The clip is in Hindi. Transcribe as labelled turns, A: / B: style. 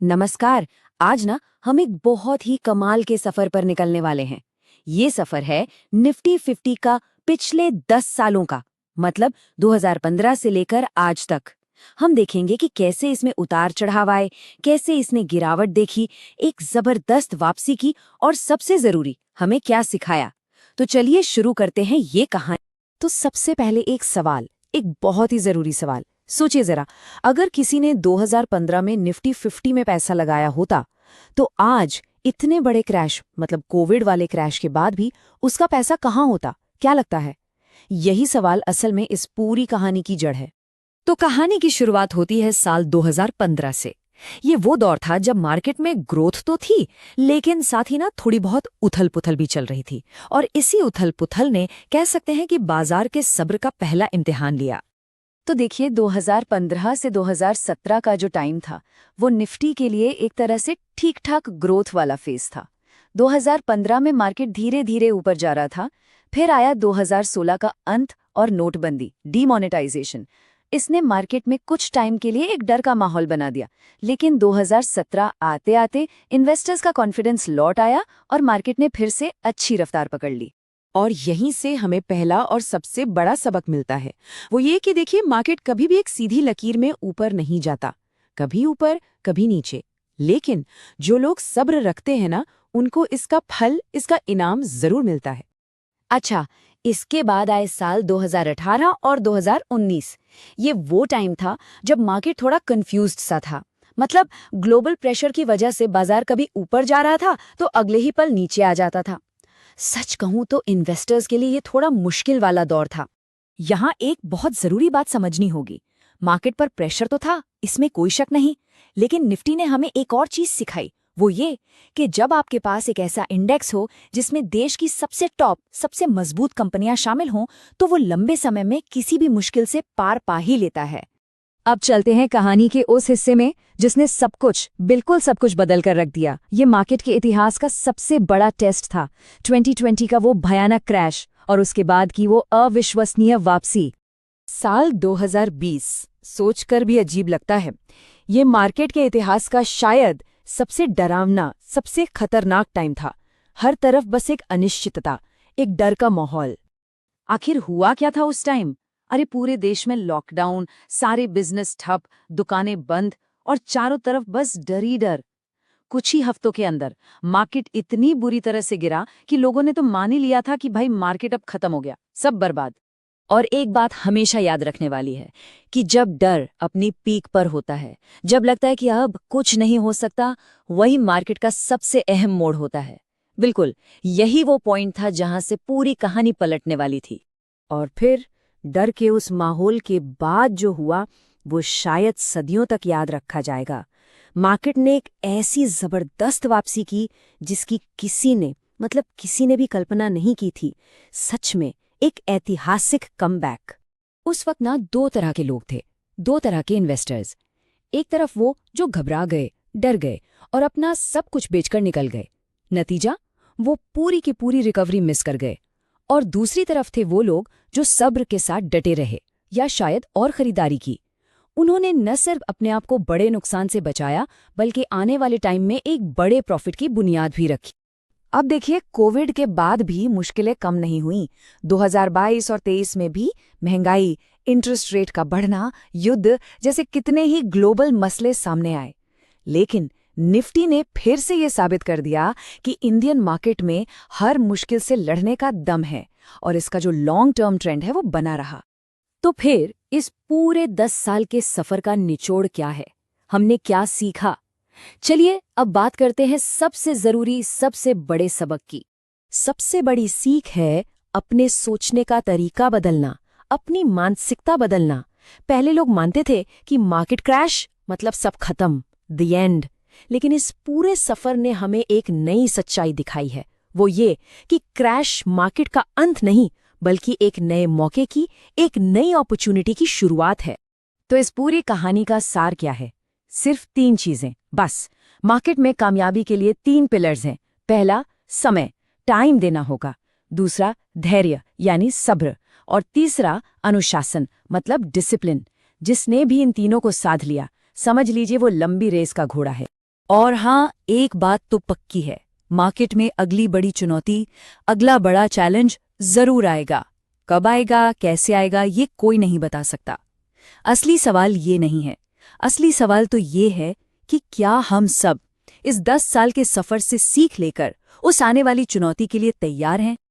A: नमस्कार। आज ना हम एक बहुत ही कमाल के सफर पर निकलने वाले हैं। ये सफर है निफ्टी 50 का पिछले 10 सालों का, मतलब 2015 से लेकर आज तक। हम देखेंगे कि कैसे इसमें उतार चढ़ाव आए, कैसे इसने गिरावट देखी, एक जबरदस्त वापसी की और सबसे जरूरी हमें क्या सिखाया। तो चलिए शुरू करते हैं ये कहानी। तो सबसे पहले एक सवाल, एक बहुत ही जरूरी सवाल। सोचिए जरा, अगर किसी ने 2015 में निफ्टी 50 में पैसा लगाया होता तो आज इतने बड़े क्रैश, मतलब कोविड वाले क्रैश के बाद भी उसका पैसा कहाँ होता? क्या लगता है? यही सवाल असल में इस पूरी कहानी की जड़ है। तो कहानी की शुरुआत होती है साल 2015 से। ये वो दौर था जब मार्केट में ग्रोथ तो थी, लेकिन साथ ही ना थोड़ी बहुत उथल-पुथल भी चल रही थी। और इसी उथल-पुथल ने, कह सकते हैं कि बाजार के सब्र का पहला इम्तिहान लिया। तो देखिए, 2015 से 2017 का जो टाइम था वो निफ्टी के लिए एक तरह से ठीक-ठाक ग्रोथ वाला फेज था। 2015 में मार्केट धीरे धीरे ऊपर जा रहा था। फिर आया 2016 का अंत और नोटबंदी, डीमोनेटाइजेशन। इसने मार्केट में कुछ टाइम के लिए एक डर का माहौल बना दिया। लेकिन 2017 आते आते इन्वेस्टर्स का कॉन्फिडेंस लौट आया और मार्केट ने फिर से अच्छी रफ्तार पकड़ ली। और यहीं से हमें पहला और सबसे बड़ा सबक मिलता है। वो ये कि देखिए, मार्केट कभी भी एक सीधी लकीर में ऊपर नहीं जाता, कभी ऊपर कभी नीचे। लेकिन जो लोग सब्र रखते हैं ना, उनको इसका फल, इसका इनाम जरूर मिलता है। अच्छा, इसके बाद आए साल 2018 और 2019। ये वो टाइम था जब मार्केट थोड़ा कंफ्यूज्ड सा था। मतलब ग्लोबल प्रेशर की वजह से बाजार कभी ऊपर जा रहा था तो अगले ही पल नीचे आ जाता था। सच कहूं तो इन्वेस्टर्स के लिए ये थोड़ा मुश्किल वाला दौर था। यहाँ एक बहुत जरूरी बात समझनी होगी। मार्केट पर प्रेशर तो था, इसमें कोई शक नहीं, लेकिन निफ्टी ने हमें एक और चीज सिखाई। वो ये कि जब आपके पास एक ऐसा इंडेक्स हो जिसमें देश की सबसे टॉप, सबसे मजबूत कंपनियां शामिल हों, तो वो लंबे समय में किसी भी मुश्किल से पार पा ही लेता है। अब चलते हैं कहानी के उस हिस्से में जिसने सब कुछ, बिल्कुल सब कुछ बदल कर रख दिया। ये मार्केट के इतिहास का सबसे बड़ा टेस्ट था। 2020 का वो भयानक क्रैश और उसके बाद की वो अविश्वसनीय वापसी। साल 2020 सोचकर भी अजीब लगता है। ये मार्केट के इतिहास का शायद सबसे डरावना, सबसे खतरनाक टाइम था। हर तरफ बस एक अनिश्चितता, एक डर का माहौल। आखिर हुआ क्या था उस टाइम? अरे पूरे देश में लॉकडाउन, सारे बिजनेस ठप, दुकानें बंद और चारों तरफ बस डर ही डर। कुछ ही हफ्तों के अंदर मार्केट इतनी बुरी तरह से गिरा कि लोगों ने तो मान ही लिया था कि भाई मार्केट अब खत्म हो गया, सब बर्बाद। और एक बात हमेशा याद रखने वाली है कि जब डर अपनी पीक पर होता है, जब लगता है कि अब कुछ नहीं हो सकता, वही मार्केट का सबसे अहम मोड़ होता है। बिल्कुल यही वो पॉइंट था जहां से पूरी कहानी पलटने वाली थी। और फिर डर के उस माहौल के बाद जो हुआ वो शायद सदियों तक याद रखा जाएगा। मार्केट ने एक ऐसी जबरदस्त वापसी की जिसकी किसी ने, मतलब किसी ने भी कल्पना नहीं की थी। सच में एक ऐतिहासिक कमबैक। उस वक्त ना दो तरह के लोग थे, दो तरह के इन्वेस्टर्स। एक तरफ वो जो घबरा गए, डर गए और अपना सब कुछ बेचकर निकल गए। नतीजा, वो पूरी की पूरी रिकवरी मिस कर गए। और दूसरी तरफ थे वो लोग जो सब्र के साथ डटे रहे, या शायद और खरीदारी की। उन्होंने न सिर्फ अपने आप को बड़े नुकसान से बचाया, बल्कि आने वाले टाइम में एक बड़े प्रॉफिट की बुनियाद भी रखी। अब देखिए, कोविड के बाद भी मुश्किलें कम नहीं हुईं। 2022 और 23 में भी महंगाई, इंटरेस्ट रेट का बढ़ना, युद्ध जैसे कितने ही ग्लोबल मसले सामने आए। लेकिन निफ्टी ने फिर से ये साबित कर दिया कि इंडियन मार्केट में हर मुश्किल से लड़ने का दम है और इसका जो लॉन्ग टर्म ट्रेंड है वो बना रहा। तो फिर इस पूरे 10 साल के सफर का निचोड़ क्या है? हमने क्या सीखा? चलिए अब बात करते हैं सबसे जरूरी, सबसे बड़े सबक की। सबसे बड़ी सीख है अपने सोचने का तरीका बदलना, अपनी मानसिकता बदलना। पहले लोग मानते थे कि मार्केट क्रैश मतलब सब खत्म, द एंड। लेकिन इस पूरे सफर ने हमें एक नई सच्चाई दिखाई है। वो ये कि क्रैश मार्केट का अंत नहीं, बल्कि एक नए मौके की, एक नई अपॉर्चुनिटी की शुरुआत है। तो इस पूरी कहानी का सार क्या है? सिर्फ 3 चीजें बस। मार्केट में कामयाबी के लिए 3 पिलर्स हैं। पहला, समय, टाइम देना होगा। दूसरा, धैर्य यानी सब्र। और तीसरा, अनुशासन मतलब डिसिप्लिन। जिसने भी इन तीनों को साध लिया, समझ लीजिए वो लंबी रेस का घोड़ा है।
B: और हाँ, एक बात तो पक्की है, मार्केट में अगली बड़ी चुनौती, अगला बड़ा चैलेंज जरूर आएगा। कब आएगा, कैसे आएगा, ये कोई नहीं बता सकता। असली सवाल ये नहीं है। असली सवाल तो ये है कि क्या हम सब इस 10 साल के सफर से सीख लेकर उस आने वाली चुनौती के लिए तैयार हैं।